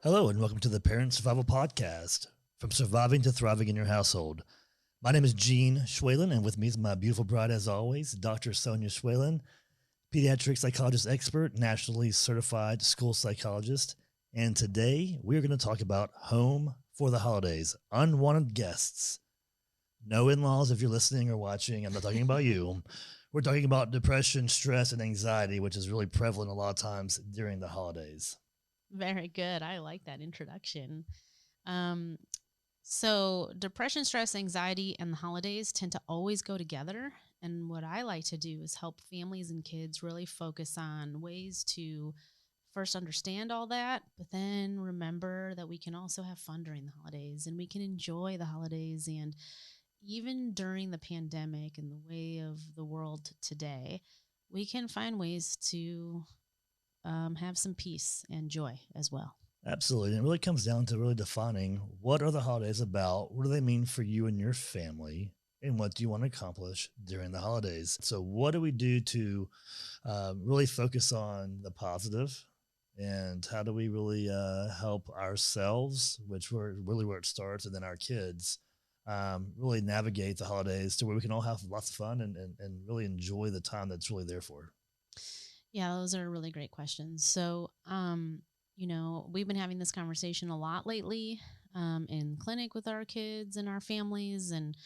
Hello, and welcome to the Parent Survival Podcast, from surviving to thriving in your household. My name is Sonia Schwalen, and with me is my beautiful bride, as always, Dr. Sonia Schwalen, pediatric psychologist expert, nationally certified school psychologist. And today we are going to talk about home for the holidays, unwanted guests. No in-laws if you're listening or watching. I'm not talking about you. We're talking about depression, stress, and anxiety, which is really prevalent a lot of times during the holidays. Very good. I like that introduction. Um, so, depression, stress, anxiety, and the holidays tend to always go together. And what I like to do is help families and kids really focus on ways to first understand all that, but then remember that we can also have fun during the holidays and we can enjoy the holidays. And even during the pandemic and the way of the world today, we can find ways to have some peace and joy as well. Absolutely. And it really comes down to really defining what are the holidays about? What do they mean for you and your family? And what do you want to accomplish during the holidays? So, what do we do to really focus on the positive? And how do we really help ourselves, which we're really where it starts, and then our kids really navigate the holidays to where we can all have lots of fun and really enjoy the time that's really there for? Yeah, those are really great questions. So, we've been having this conversation a lot lately in clinic with our kids and our families. And,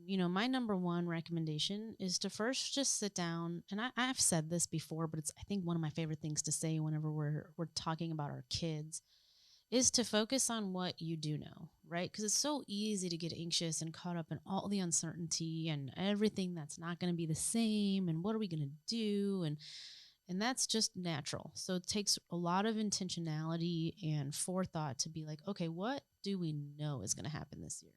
my number one recommendation is to first just sit down. And I've said this before, but it's, I think, one of my favorite things to say whenever we're talking about our kids is to focus on what you do know, right? Because it's so easy to get anxious and caught up in all the uncertainty and everything that's not going to be the same. And what are we going to do? And that's just natural. So it takes a lot of intentionality and forethought to be like, okay, what do we know is going to happen this year?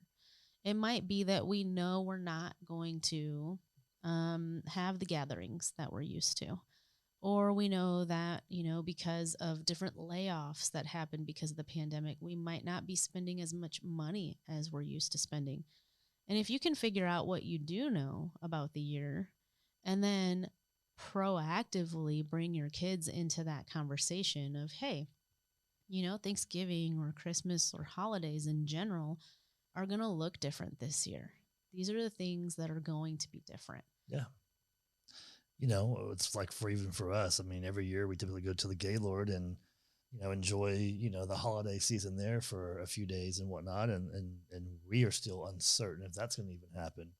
It might be that we know we're not going to have the gatherings that we're used to. Or we know that, because of different layoffs that happened because of the pandemic, we might not be spending as much money as we're used to spending. And if you can figure out what you do know about the year and then proactively bring your kids into that conversation of, hey, Thanksgiving or Christmas or holidays in general are going to look different this year. These are the things that are going to be different. Yeah. It's like for even for us. I mean, every year we typically go to the Gaylord and enjoy the holiday season there for a few days and whatnot, and we are still uncertain if that's going to even happen.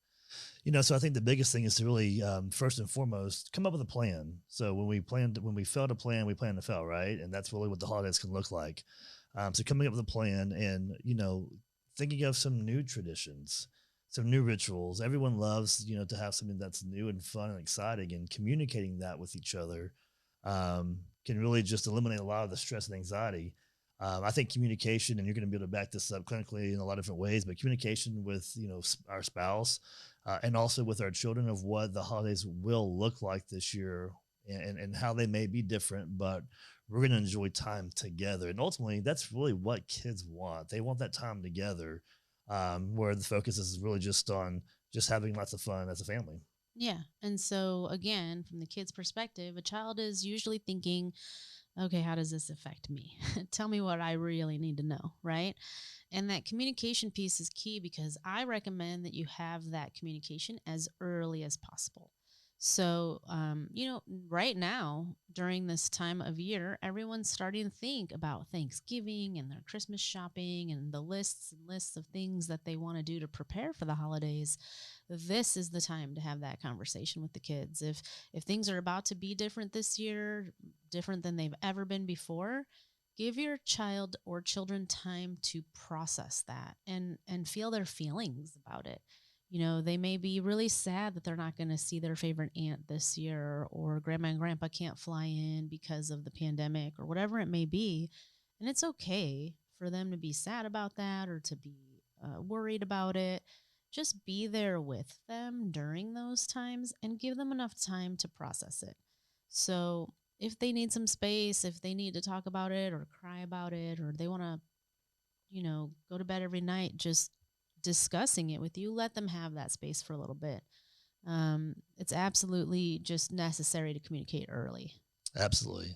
So I think the biggest thing is to really first and foremost come up with a plan. So when we fail to plan, we plan to fail, right? And that's really what the holidays can look like. So coming up with a plan and thinking of some new traditions, some new rituals. Everyone loves, to have something that's new and fun and exciting, and communicating that with each other can really just eliminate a lot of the stress and anxiety. I think communication, and you're going to be able to back this up clinically in a lot of different ways, but communication with, our spouse and also with our children of what the holidays will look like this year and how they may be different, but we're going to enjoy time together. And ultimately, that's really what kids want. They want that time together where the focus is really just on just having lots of fun as a family. Yeah. And so, again, from the kid's perspective, a child is usually thinking, okay, how does this affect me? Tell me what I really need to know, right? And that communication piece is key because I recommend that you have that communication as early as possible. So, right now, during this time of year, everyone's starting to think about Thanksgiving and their Christmas shopping and the lists and lists of things that they want to do to prepare for the holidays. This is the time to have that conversation with the kids. If things are about to be different this year, different than they've ever been before, give your child or children time to process that and feel their feelings about it. They may be really sad that they're not going to see their favorite aunt this year, or grandma and grandpa can't fly in because of the pandemic, or whatever it may be. And it's okay for them to be sad about that or to be worried about it. Just be there with them during those times and give them enough time to process it. So, if they need some space, if they need to talk about it or cry about it, or they want to, go to bed every night, just discussing it with you, let them have that space for a little bit. It's absolutely just necessary to communicate early. Absolutely.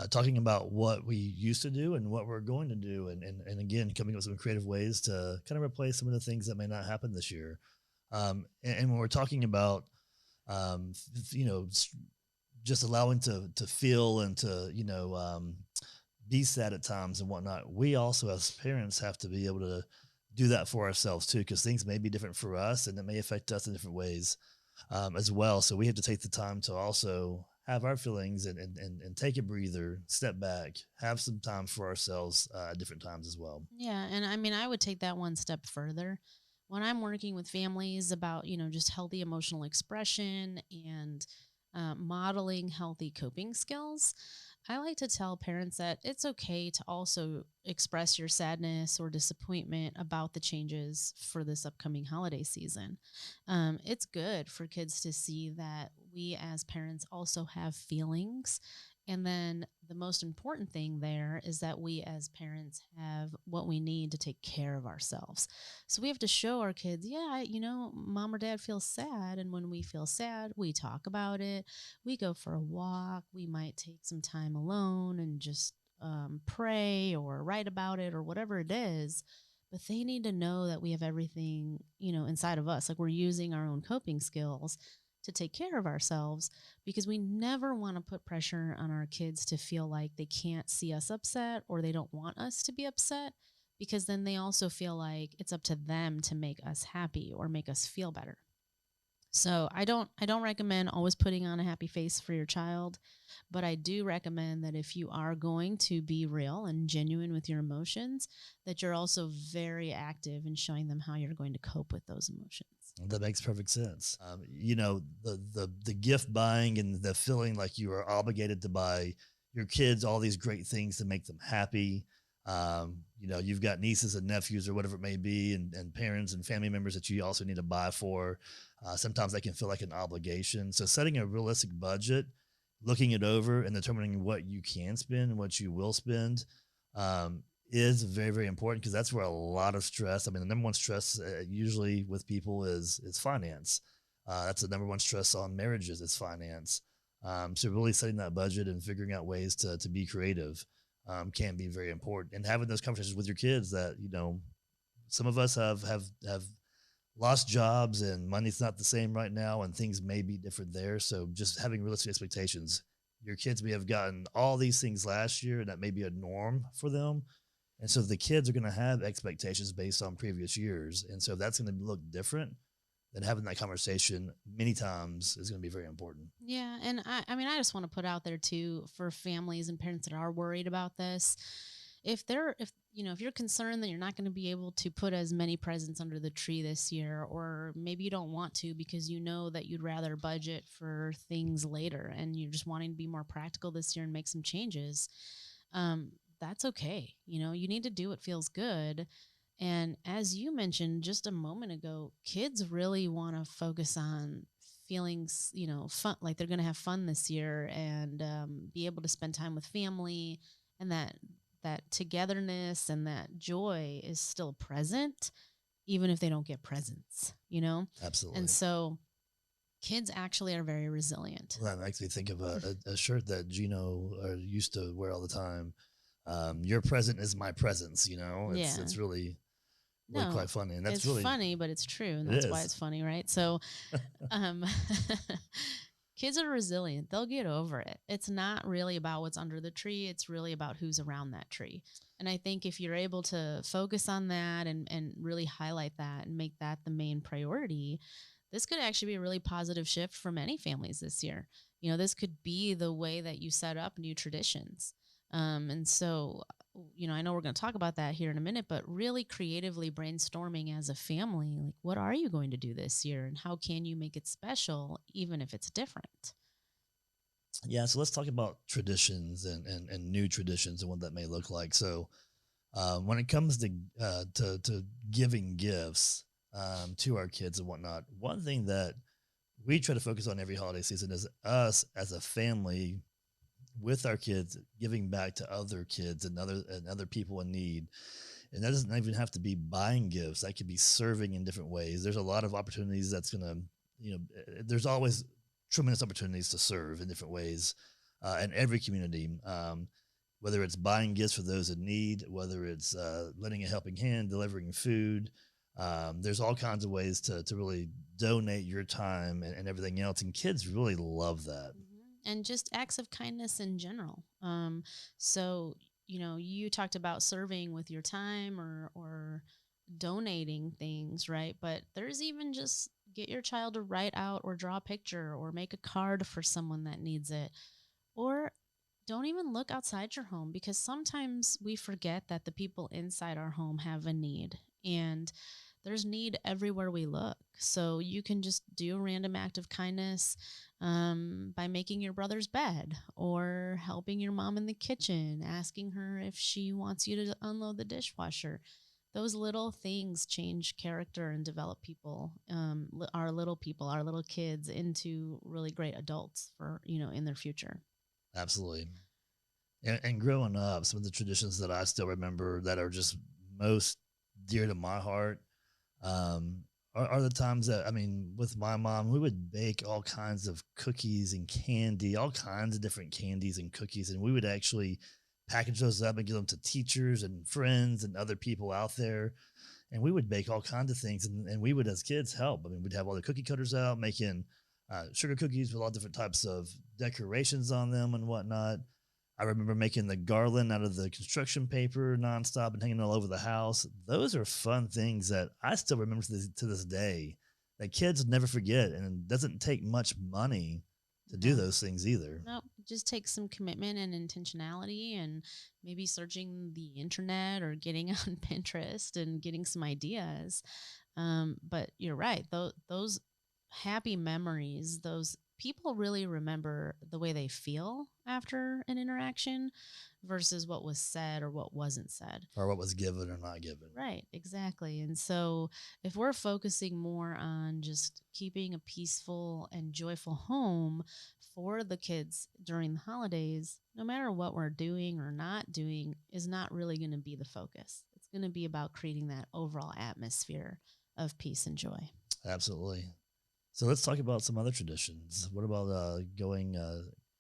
talking about what we used to do and what we're going to do, and again, coming up with some creative ways to kind of replace some of the things that may not happen this year. And when we're talking about, you know, just allowing to feel and to, be sad at times and whatnot, we also as parents have to be able to do that for ourselves too, because things may be different for us and it may affect us in different ways, as well. So we have to take the time to also have our feelings and take a breather, step back, have some time for ourselves, at different times as well. Yeah, and I mean, I would take that one step further. When I'm working with families about, just healthy emotional expression and modeling healthy coping skills, I like to tell parents that it's okay to also express your sadness or disappointment about the changes for this upcoming holiday season. It's good for kids to see that we as parents also have feelings. And then the most important thing there is that we as parents have what we need to take care of ourselves. So we have to show our kids, yeah, mom or dad feels sad. And when we feel sad, we talk about it. We go for a walk. We might take some time alone and just pray or write about it or whatever it is. But they need to know that we have everything, inside of us. Like we're using our own coping skills to take care of ourselves because we never want to put pressure on our kids to feel like they can't see us upset or they don't want us to be upset because then they also feel like it's up to them to make us happy or make us feel better. So I don't recommend always putting on a happy face for your child, but I do recommend that if you are going to be real and genuine with your emotions, that you're also very active in showing them how you're going to cope with those emotions. That makes perfect sense. The gift buying and the feeling like you are obligated to buy your kids all these great things to make them happy. You've got nieces and nephews or whatever it may be, and parents and family members that you also need to buy for. Sometimes that can feel like an obligation. So setting a realistic budget, looking it over, and determining what you can spend and what you will spend, is very, very important because that's where a lot of stress. I mean, the number one stress, usually with people is finance. That's the number one stress on marriages is finance. So really setting that budget and figuring out ways to be creative, can be very important. And having those conversations with your kids that, some of us have lost jobs and money's not the same right now and things may be different there. So just having realistic expectations. Your kids may have gotten all these things last year and that may be a norm for them. And so the kids are going to have expectations based on previous years. And so if that's going to look different, then having that conversation many times is going to be very important. Yeah, and I mean, I just want to put out there too for families and parents that are worried about this. If you're concerned that you're not going to be able to put as many presents under the tree this year, or maybe you don't want to because you know that you'd rather budget for things later, and you're just wanting to be more practical this year and make some changes, that's okay. You need to do what feels good. And as you mentioned just a moment ago, kids really want to focus on feelings, fun, like they're going to have fun this year and be able to spend time with family, and that togetherness and that joy is still present, even if they don't get presents. And Absolutely. so kids actually are very resilient. Well, that makes me think of a shirt that Gino used to wear all the time. Your present is my presence. It's Yeah. it's really No, quite funny, and that's it's really funny, but it's true, and it that's why is. it's funny, right? So, um, kids are resilient. They'll get over it. It's not really about what's under the tree. It's really about who's around that tree. And I think if you're able to focus on that and really highlight that and make that the main priority, this could actually be a really positive shift for many families this year. This could be the way that you set up new traditions. And so, I know we're going to talk about that here in a minute, but really creatively brainstorming as a family, like, what are you going to do this year and how can you make it special, even if it's different? Yeah, so let's talk about traditions and new traditions and what that may look like. So, when it comes to giving gifts, to our kids and whatnot, one thing that we try to focus on every holiday season is us as a family with our kids giving back to other kids and other people in need. And that doesn't even have to be buying gifts. That could be serving in different ways. There's a lot of opportunities that's going to, there's always tremendous opportunities to serve in different ways. in every community. Whether it's buying gifts for those in need, whether it's lending a helping hand, delivering food. There's all kinds of ways to really donate your time and everything else. And kids really love that. And just acts of kindness in general. So you talked about serving with your time or donating things, right? But there's even just get your child to write out or draw a picture or make a card for someone that needs it. Or don't even look outside your home because sometimes we forget that the people inside our home have a need. And there's need everywhere we look. So you can just do a random act of kindness by making your brother's bed or helping your mom in the kitchen, asking her if she wants you to unload the dishwasher. Those little things change character and develop people, our little kids into really great adults for, in their future. Absolutely. And growing up, some of the traditions that I still remember that are just most dear to my heart are the times that, I mean, with my mom, we would bake all kinds of cookies and candy, all kinds of different candies and cookies. And we would actually package those up and give them to teachers and friends and other people out there. And we would bake all kinds of things. And we would, as kids, help. I mean, we'd have all the cookie cutters out, making sugar cookies with all different types of decorations on them and whatnot. I remember making the garland out of the construction paper nonstop and hanging all over the house. Those are fun things that I still remember to this day that kids never forget. And it doesn't take much money to do No. those things either. Nope. It just takes some commitment and intentionality and maybe searching the internet or getting on Pinterest and getting some ideas. But you're right. Those happy memories, those people really remember the way they feel after an interaction versus what was said or what wasn't said. Or what was given or not given. Right, exactly. And so if we're focusing more on just keeping a peaceful and joyful home for the kids during the holidays, no matter what we're doing or not doing, is not really going to be the focus. It's going to be about creating that overall atmosphere of peace and joy. Absolutely. So let's talk about some other traditions. What about going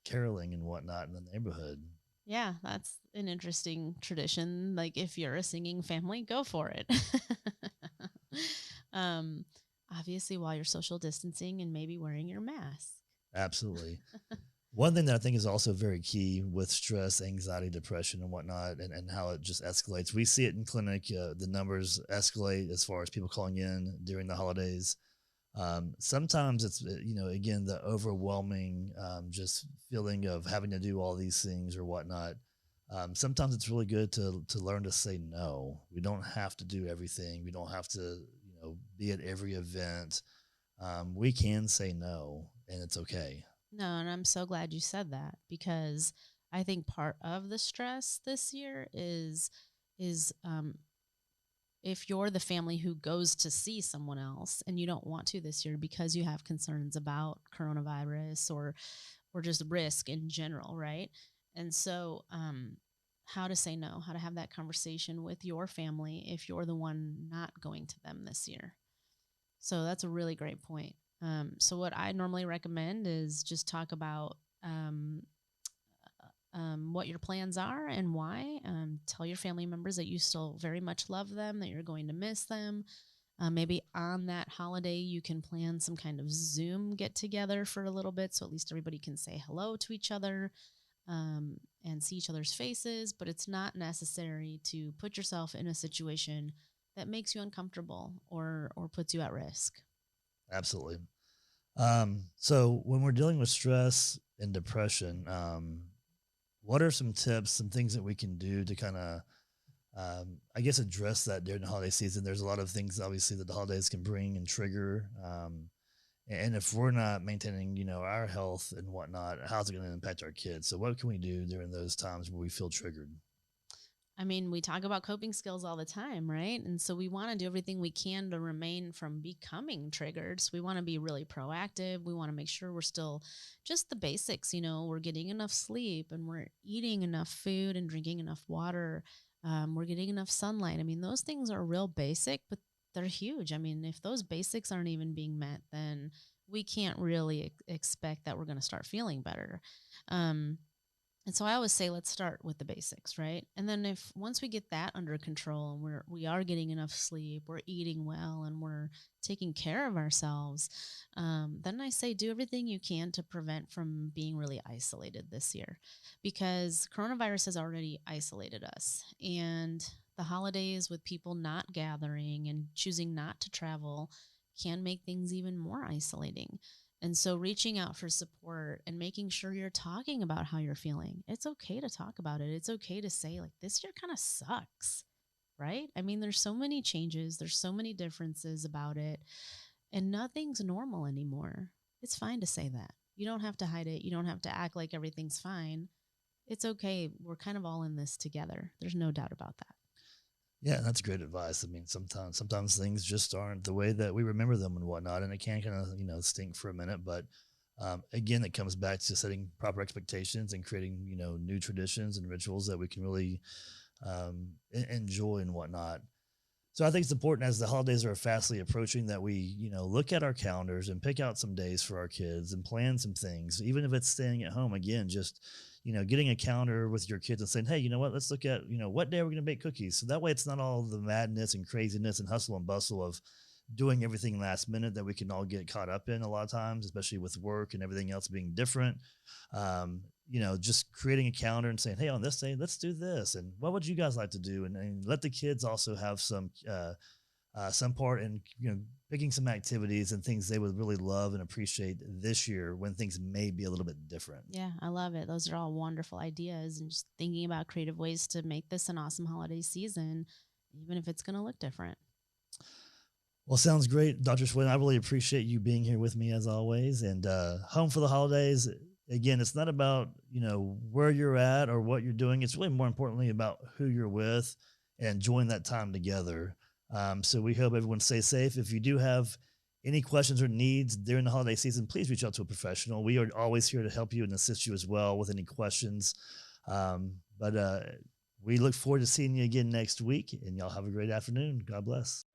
caroling and whatnot in the neighborhood? Yeah, that's an interesting tradition. Like if you're a singing family, go for it. um, Obviously, while you're social distancing and maybe wearing your mask. Absolutely. One thing that I think is also very key with stress, anxiety, depression, and whatnot, and how it just escalates. We see it in clinic. The numbers escalate as far as people calling in during the holidays. Sometimes it's, again, the overwhelming just feeling of having to do all these things or whatnot. Sometimes it's really good to learn to say no. We don't have to do everything. We don't have to, be at every event. We can say no, and it's okay. No, and I'm so glad you said that because I think part of the stress this year is if you're the family who goes to see someone else and you don't want to this year because you have concerns about coronavirus or just risk in general, right? And so how to say no, how to have that conversation with your family if you're the one not going to them this year. So that's a really great point. So what I normally recommend is just talk about what your plans are and why. Tell your family members that you still very much love them, that you're going to miss them. Maybe on that holiday, you can plan some kind of Zoom get together for a little bit so at least everybody can say hello to each other and see each other's faces. But it's not necessary to put yourself in a situation that makes you uncomfortable or puts you at risk. Absolutely. So when we're dealing with stress and depression, what are some tips, some things that we can do to kind of, I guess, address that during the holiday season? There's a lot of things, obviously, that the holidays can bring and trigger. And if we're not maintaining, our health and whatnot, how's it going to impact our kids? So what can we do during those times where we feel triggered? I mean, we talk about coping skills all the time, right? And so we want to do everything we can to remain from becoming triggered. So we want to be really proactive. We want to make sure we're still just the basics, we're getting enough sleep and we're eating enough food and drinking enough water. We're getting enough sunlight. I mean, those things are real basic, but they're huge. I mean, if those basics aren't even being met, then we can't really expect that we're going to start feeling better. Um, And so I always say, let's start with the basics, right? And then if once we get that under control and we are getting enough sleep, we're eating well, and we're taking care of ourselves, then I say do everything you can to prevent from being really isolated this year, because coronavirus has already isolated us, and the holidays with people not gathering and choosing not to travel can make things even more isolating. And so reaching out for support and making sure you're talking about how you're feeling. It's okay to talk about it. It's okay to say, like, this year kind of sucks, right? I mean, there's so many changes, there's so many differences about it, and nothing's normal anymore. It's fine to say that. You don't have to hide it. You don't have to act like everything's fine. It's okay. We're kind of all in this together. There's no doubt about that. Yeah, that's great advice. I mean, sometimes things just aren't the way that we remember them and whatnot, and it can kind of stink for a minute. But again, it comes back to setting proper expectations and creating new traditions and rituals that we can really enjoy and whatnot. So I think it's important as the holidays are fastly approaching that we, look at our calendars and pick out some days for our kids and plan some things, even if it's staying at home. Again, just, getting a calendar with your kids and saying, hey, you know what, let's look at, what day we're going to bake cookies. So that way it's not all the madness and craziness and hustle and bustle of doing everything last minute that we can all get caught up in a lot of times, especially with work and everything else being different. Just creating a calendar and saying, hey, on this day, let's do this. And what would you guys like to do? And let the kids also have some part in, picking some activities and things they would really love and appreciate this year when things may be a little bit different. Yeah, I love it. Those are all wonderful ideas, and just thinking about creative ways to make this an awesome holiday season, even if it's going to look different. Well, sounds great, Dr. Swin. I really appreciate you being here with me as always. And home for the holidays. Again, it's not about where you're at or what you're doing. It's really more importantly about who you're with and enjoying that time together. So we hope everyone stays safe. If you do have any questions or needs during the holiday season, please reach out to a professional. We are always here to help you and assist you as well with any questions. But we look forward to seeing you again next week, and y'all have a great afternoon. God bless.